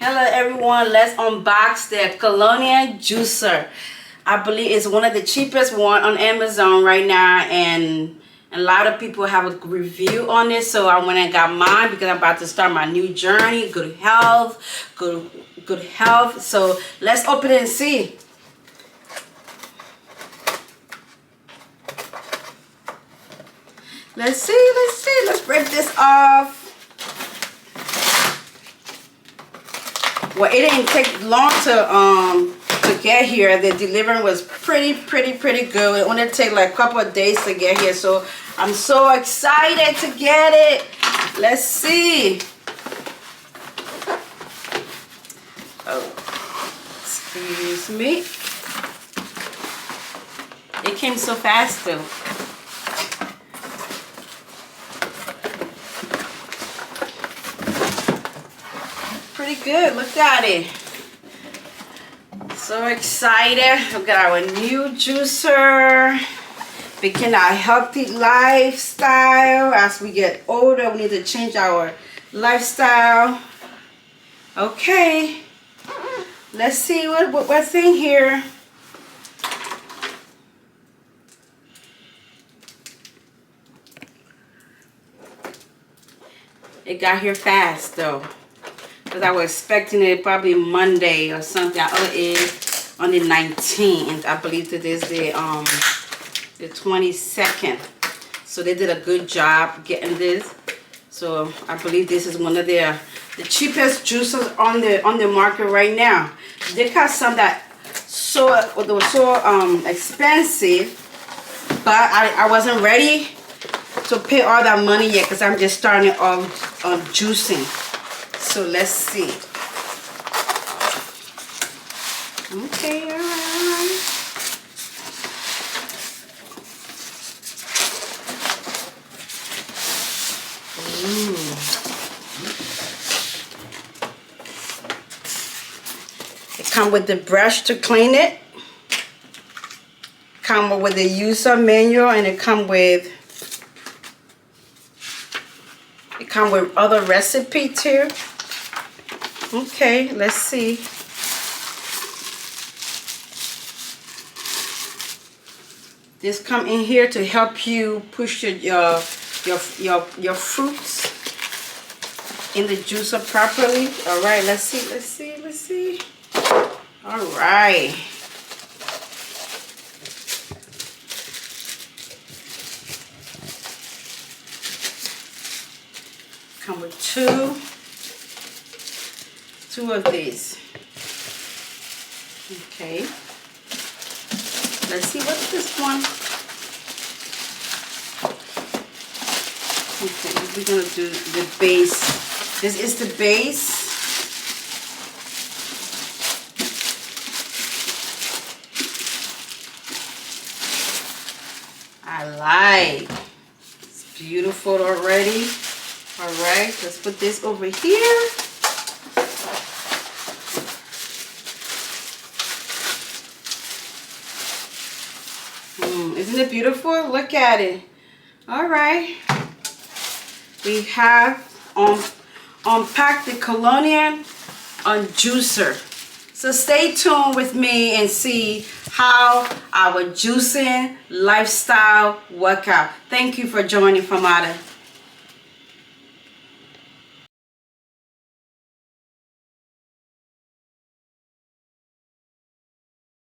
Hello everyone, let's unbox the Canoly juicer. I believe it's one of the cheapest one on Amazon right now, and a lot of people have a review on it, so I went and got mine because I'm about to start my new journey. Good health. So let's open it and see. Let's rip this off. Well, it didn't take long to get here. The delivery was pretty good. It only took like a couple of days to get here, so I'm so excited to get it. Let's see. Oh, excuse me. It came so fast though. Pretty good. Look at it. So excited. Look at our new juicer. Begin our healthy lifestyle. As we get older, we need to change our lifestyle. Okay. Let's see what's in here. It got here fast though, because I was expecting it probably Monday or something. It is on the 19th. I believe that is the 22nd. So they did a good job getting this. So I believe this is one of the cheapest juicers on the market right now. They got some that were so expensive, but I wasn't ready to pay all that money yet, because I'm just starting off on juicing. So let's see. Okay, all right. It comes with the brush to clean it. Come with the user manual, and it comes with other recipe too. Okay, let's see. This come in here to help you push your fruits in the juicer properly. All right, let's see. All right. Come with two of these. Okay. Let's see what's this one. Okay, we're gonna do the base. This is the base. I like. It's beautiful already. All right, let's put this over here. Isn't it beautiful? Look at it. All right. We have unpacked the Canoly juicer. So stay tuned with me and see how our juicing lifestyle work out. Thank you for joining, Famada.